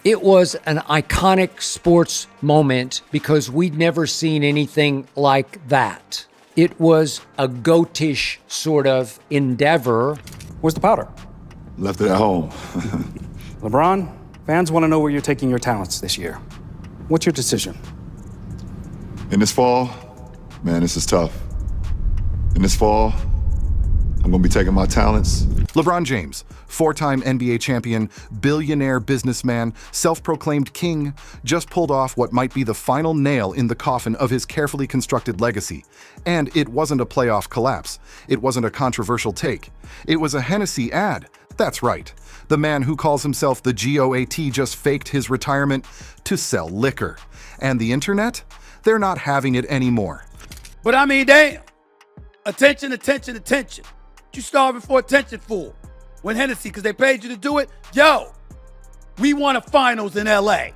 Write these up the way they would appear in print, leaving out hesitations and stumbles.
It was an iconic sports moment because we'd never seen anything like that. It was a goatish sort of endeavor. Where's the powder? Left it at home. LeBron, fans want to know where you're taking your talents this year. What's your decision? In this fall, man, this is tough. In this fall, I'm gonna be taking my talents. LeBron James, four-time NBA champion, billionaire businessman, self-proclaimed king, just pulled off what might be the final nail in the coffin of his carefully constructed legacy. And it wasn't a playoff collapse. It wasn't a controversial take. It was a Hennessy ad. That's right. The man who calls himself the GOAT just faked his retirement to sell liquor. And the internet? They're not having it anymore. But I mean, damn. Attention, attention, attention. What you starving for attention for? When Hennessy, because they paid you to do it? Yo, we won a finals in LA.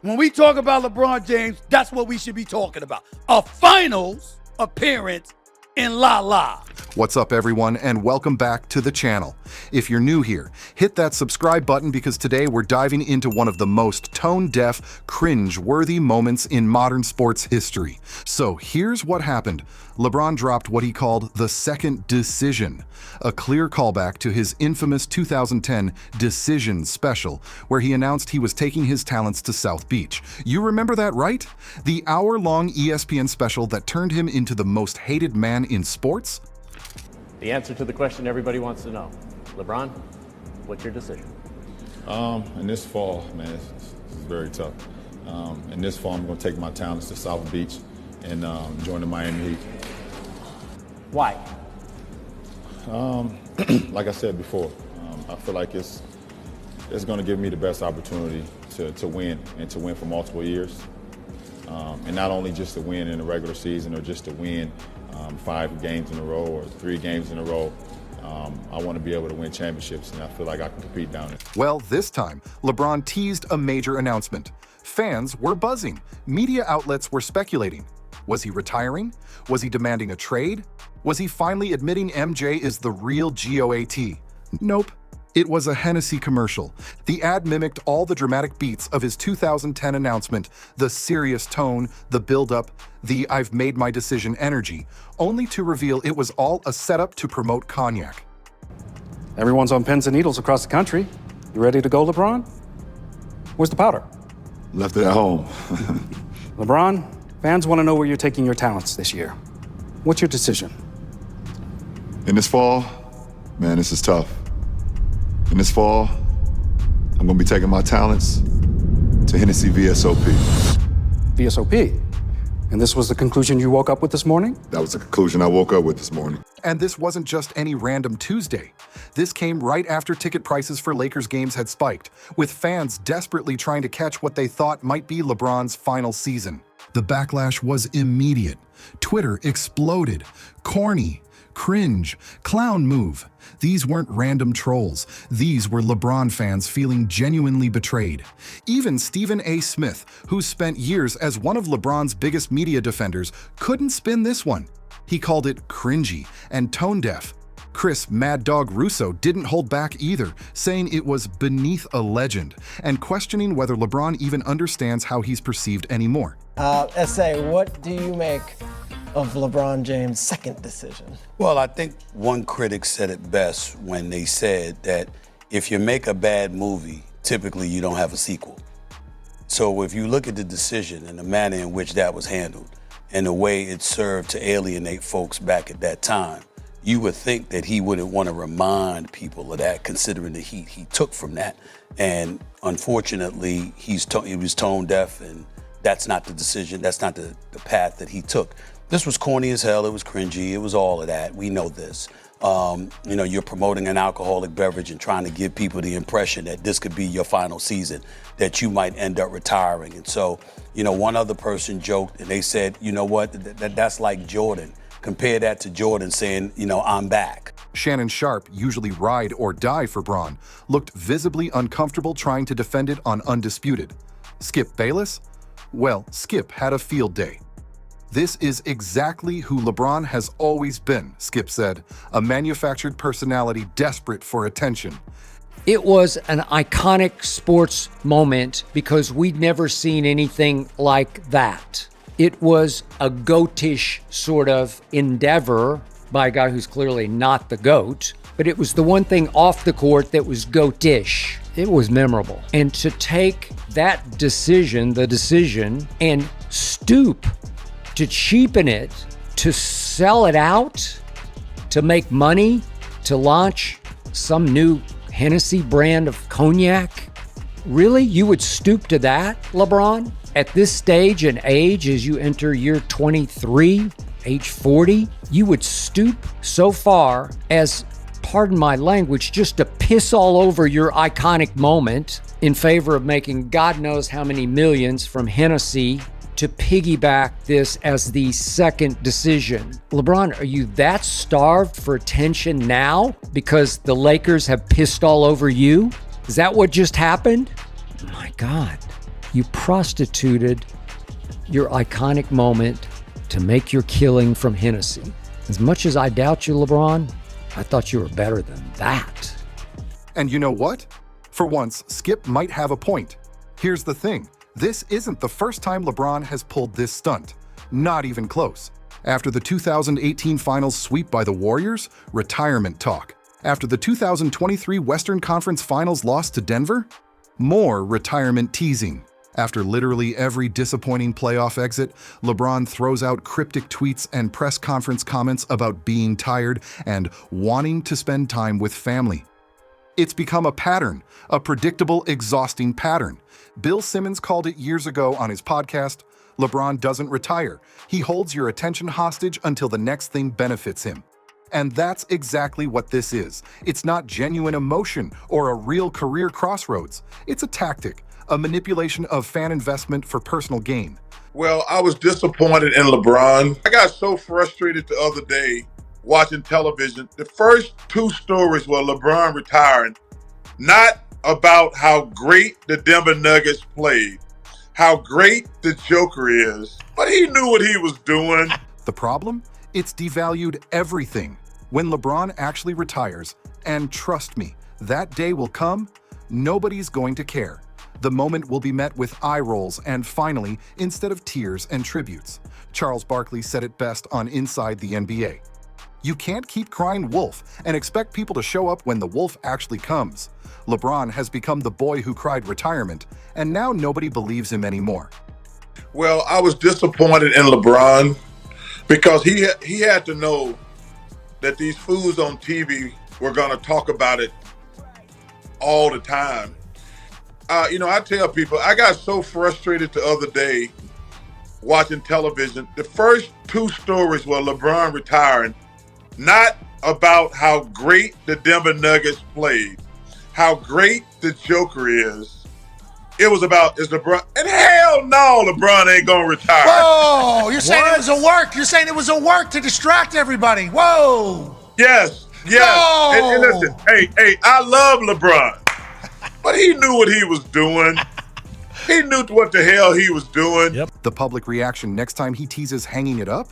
When we talk about LeBron James, that's what we should be talking about. A finals appearance in La La. What's up, everyone, and welcome back to the channel. If you're new here, hit that subscribe button because today we're diving into one of the most tone-deaf, cringe-worthy moments in modern sports history. So here's what happened. LeBron dropped what he called the second decision, a clear callback to his infamous 2010 Decision special, where he announced he was taking his talents to South Beach. You remember that, right? The hour-long ESPN special that turned him into the most hated man in sports? The answer to the question everybody wants to know. LeBron, what's your decision? In this fall, man, this is very tough. In this fall, I'm gonna take my talents to South Beach and join the Miami Heat. Why? Like I said before, I feel like it's gonna give me the best opportunity to win and to win for multiple years. And not only just to win in the regular season or just to win 5 games in a row or 3 games in a row. I want to be able to win championships, and I feel like I can compete down there. Well, this time, LeBron teased a major announcement. Fans were buzzing. Media outlets were speculating. Was he retiring? Was he demanding a trade? Was he finally admitting MJ is the real GOAT? Nope. It was a Hennessy commercial. The ad mimicked all the dramatic beats of his 2010 announcement, the serious tone, the build-up, the I've made my decision energy, only to reveal it was all a setup to promote cognac. Everyone's on pins and needles across the country. You ready to go, LeBron? Where's the powder? Left it at home. LeBron, fans want to know where you're taking your talents this year. What's your decision? In this fall, man, this is tough. In this fall, I'm gonna be taking my talents to Hennessy VSOP. VSOP? And this was the conclusion you woke up with this morning? That was the conclusion I woke up with this morning. And this wasn't just any random Tuesday. This came right after ticket prices for Lakers games had spiked, with fans desperately trying to catch what they thought might be LeBron's final season. The backlash was immediate. Twitter exploded. Corny, cringe, clown move. These weren't random trolls. These were LeBron fans feeling genuinely betrayed. Even Stephen A. Smith, who spent years as one of LeBron's biggest media defenders, couldn't spin this one. He called it cringy and tone-deaf. Chris Mad Dog Russo didn't hold back either, saying it was beneath a legend and questioning whether LeBron even understands how he's perceived anymore. SA, what do you make of LeBron James' second decision? Well, I think one critic said it best when they said that if you make a bad movie, typically you don't have a sequel. So if you look at the decision and the manner in which that was handled and the way it served to alienate folks back at that time, you would think that he wouldn't want to remind people of that, considering the heat he took from that. And unfortunately, he was tone deaf, and that's not the decision, that's not the path that he took. This was corny as hell, it was cringy, it was all of that, we know this. You know, you're promoting an alcoholic beverage and trying to give people the impression that this could be your final season, that you might end up retiring. And so, you know, one other person joked and they said, you know what, that's like Jordan. Compare that to Jordan saying, you know, I'm back. Shannon Sharp, usually ride or die for Bron, looked visibly uncomfortable trying to defend it on Undisputed. Skip Bayless? Well, Skip had a field day. This is exactly who LeBron has always been, Skip said, a manufactured personality desperate for attention. It was an iconic sports moment because we'd never seen anything like that. It was a goatish sort of endeavor by a guy who's clearly not the GOAT, but it was the one thing off the court that was goatish. It was memorable. And to take that decision, and stoop to cheapen it, to sell it out, to make money, to launch some new Hennessy brand of cognac? Really? You would stoop to that, LeBron? At this stage and age, as you enter year 23, age 40, you would stoop so far as, pardon my language, just to piss all over your iconic moment in favor of making God knows how many millions from Hennessy to piggyback this as the second decision. LeBron, are you that starved for attention now because the Lakers have pissed all over you? Is that what just happened? My God, you prostituted your iconic moment to make your killing from Hennessy. As much as I doubt you, LeBron, I thought you were better than that. And you know what? For once, Skip might have a point. Here's the thing. This isn't the first time LeBron has pulled this stunt. Not even close. After the 2018 Finals sweep by the Warriors, retirement talk. After the 2023 Western Conference Finals loss to Denver, more retirement teasing. After literally every disappointing playoff exit, LeBron throws out cryptic tweets and press conference comments about being tired and wanting to spend time with family. It's become a pattern, a predictable, exhausting pattern. Bill Simmons called it years ago on his podcast, LeBron doesn't retire. He holds your attention hostage until the next thing benefits him. And that's exactly what this is. It's not genuine emotion or a real career crossroads. It's a tactic, a manipulation of fan investment for personal gain. Well, I was disappointed in LeBron. I got so frustrated the other day watching television. The first two stories were LeBron retiring, not about how great the Denver Nuggets played, how great the Joker is, but he knew what he was doing. The problem? It's devalued everything. When LeBron actually retires, and trust me, that day will come, nobody's going to care. The moment will be met with eye rolls and finally, instead of tears and tributes. Charles Barkley said it best on Inside the NBA. You can't keep crying wolf and expect people to show up when the wolf actually comes. LeBron has become the boy who cried retirement, and now nobody believes him anymore. Well, I was disappointed in LeBron because he had to know that these fools on TV were going to talk about it all the time. I tell people, I got so frustrated the other day watching television. The first two stories were LeBron retiring, not about how great the Denver Nuggets played, how great the Joker is. It was about, is LeBron, and hell no, LeBron ain't gonna retire. Whoa, you're saying it was a work. You're saying it was a work to distract everybody. Whoa. Yes. And listen, hey, I love LeBron, but he knew what he was doing. He knew what the hell he was doing. Yep. The public reaction next time he teases hanging it up?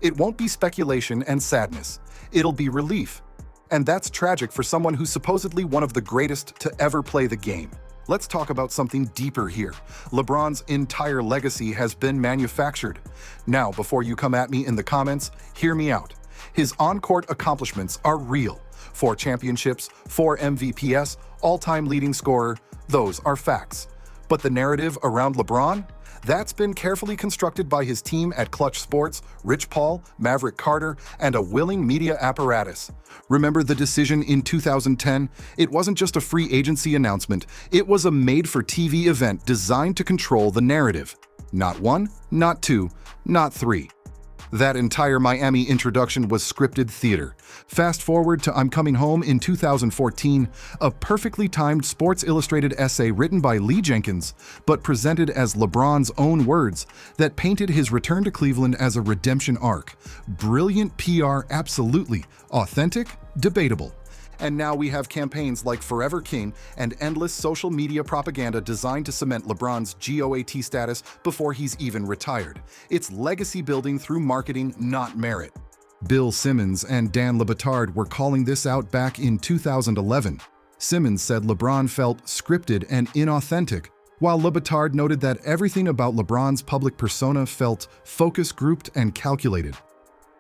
It won't be speculation and sadness. It'll be relief. And that's tragic for someone who's supposedly one of the greatest to ever play the game. Let's talk about something deeper here. LeBron's entire legacy has been manufactured. Now, before you come at me in the comments, hear me out. His on-court accomplishments are real. 4 championships, 4 MVPs, all-time leading scorer, those are facts. But the narrative around LeBron? That's been carefully constructed by his team at Clutch Sports, Rich Paul, Maverick Carter, and a willing media apparatus. Remember the decision in 2010? It wasn't just a free agency announcement. It was a made-for-TV event designed to control the narrative. Not 1, not 2, not 3. That entire Miami introduction was scripted theater. Fast forward to I'm Coming Home in 2014, a perfectly timed Sports Illustrated essay written by Lee Jenkins, but presented as LeBron's own words, that painted his return to Cleveland as a redemption arc. Brilliant PR, absolutely. Authentic, debatable. And now we have campaigns like Forever King and endless social media propaganda designed to cement LeBron's GOAT status before he's even retired. It's legacy building through marketing, not merit. Bill Simmons and Dan Le Batard were calling this out back in 2011. Simmons said LeBron felt scripted and inauthentic, while Le Batard noted that everything about LeBron's public persona felt focus-grouped and calculated.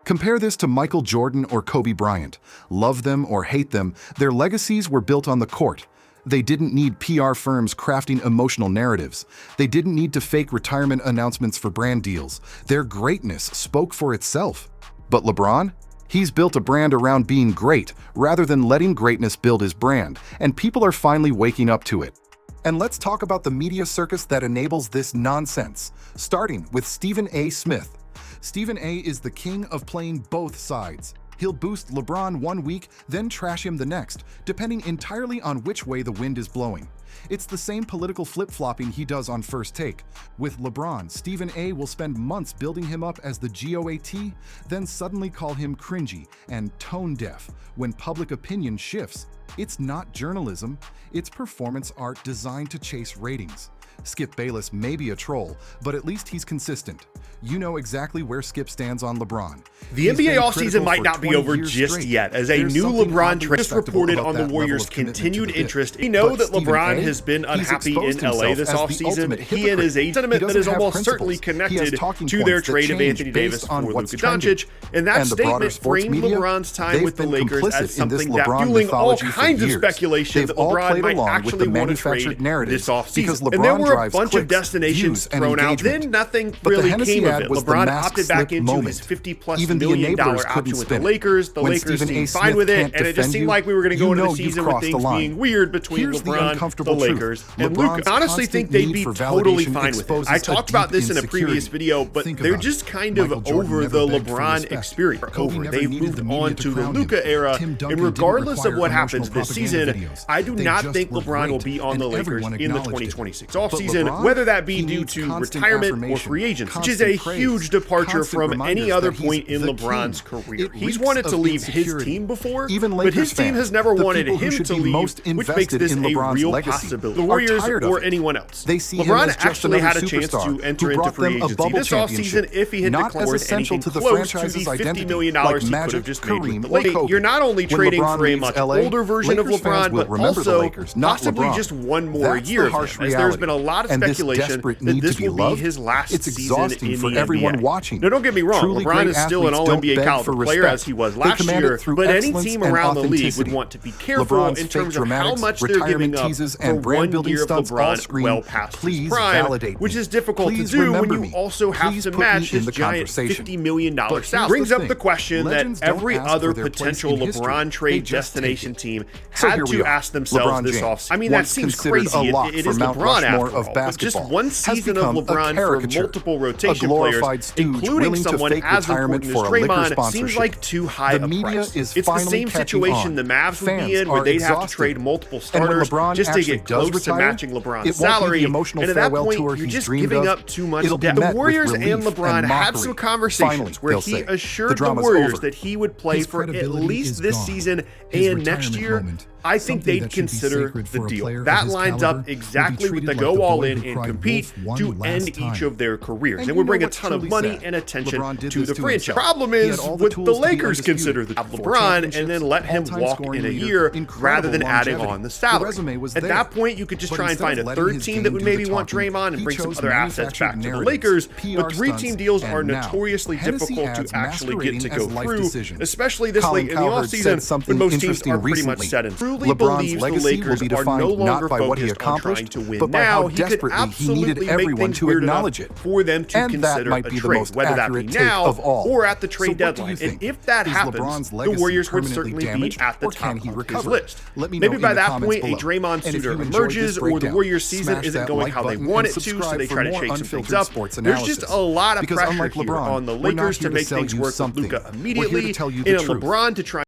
Compare this to Michael Jordan or Kobe Bryant. Love them or hate them, their legacies were built on the court. They didn't need PR firms crafting emotional narratives. They didn't need to fake retirement announcements for brand deals. Their greatness spoke for itself. But LeBron? He's built a brand around being great, rather than letting greatness build his brand, and people are finally waking up to it. And let's talk about the media circus that enables this nonsense, starting with Stephen A. Smith. Stephen A. is the king of playing both sides. He'll boost LeBron one week, then trash him the next, depending entirely on which way the wind is blowing. It's the same political flip-flopping he does on First Take. With LeBron, Stephen A. will spend months building him up as the GOAT, then suddenly call him cringy and tone-deaf when public opinion shifts. It's not journalism, it's performance art designed to chase ratings. Skip Bayless may be a troll, but at least he's consistent. You know exactly where Skip stands on LeBron. The NBA offseason might not be over just yet, as a new LeBron trade just reported on the Warriors' continued interest. We know that LeBron has been unhappy in LA this offseason. He and his agent, sentiment that is almost certainly connected to their trade of Anthony Davis for Luka Doncic, and that statement framed LeBron's time with the Lakers as something that fueling all kinds of speculation that LeBron might actually want to trade this offseason. And there were a bunch of destinations thrown out, then nothing really came of it. LeBron opted back into his $50+ million option with the Lakers. The Lakers seemed fine with it, and it just seemed like we were going to go into the season with things being weird between LeBron, the Lakers, and Luka. I honestly think they'd be totally fine with it. I talked about this in a previous video, but they're just kind of over the LeBron experience. They've moved on to the Luka era, and regardless of what happens this season, I do not think LeBron will be on the Lakers in the 2026 offseason, whether that be due to retirement or free agents, which is a huge departure from any other point in LeBron's career. He's wanted to leave his team before, but his team has never wanted him to leave, which makes this a real possibility. The Warriors or anyone else. LeBron actually had a chance to enter into free agency this offseason if he had declared anything close to the $50 million he could have just made with the Lakers. You're not only trading for a much older version of LeBron, but also possibly just one more year of him, as there's been a lot of speculation that this will be his last season in the NBA. Now, don't get me wrong, LeBron is still an all-NBA caliber player as he was last year, but any team around the league would want to be careful in terms of how much they're giving up for 1 year of LeBron well past his prime, which is difficult to do when you also have to match his giant $50 million salary. Brings up the question that every other potential LeBron trade destination team had to ask themselves this offseason. I mean, that seems crazy. It is LeBron after all, but just one season of LeBron for multiple rotation players, including someone as important as Draymond, seems like too high a price. It's the same situation the Mavs would be in, where they'd have to trade multiple starters just to get close to matching LeBron's salary, and at that point, you're just giving up too much depth. The Warriors and LeBron had some conversations where he assured the Warriors that he would play for at least this season and next year. I think they'd consider the deal. That lines up exactly with the go all in and compete to end each of their careers, and would bring a ton of money and attention to the franchise. Problem is, would the Lakers consider the LeBron and then let him walk in a year rather than adding on the salary? At that point, you could just try and find a third team that would maybe want Draymond and bring some other assets back to the Lakers, but three-team deals are notoriously difficult to actually get to go through, especially this late in the offseason when most teams are pretty much set in. Truly believes the Lakers are no longer focused on trying to win now. He could absolutely make things weird enough for them to consider a trade, whether that be now or at the trade deadline. And if that happens, the Warriors would certainly be at the top of his list. Maybe by that point, a Draymond suitor emerges, or the Warriors season isn't going how they want it to, so they try to shake some things up. There's just a lot of pressure here on the Lakers to make things work with Luka immediately, and LeBron to try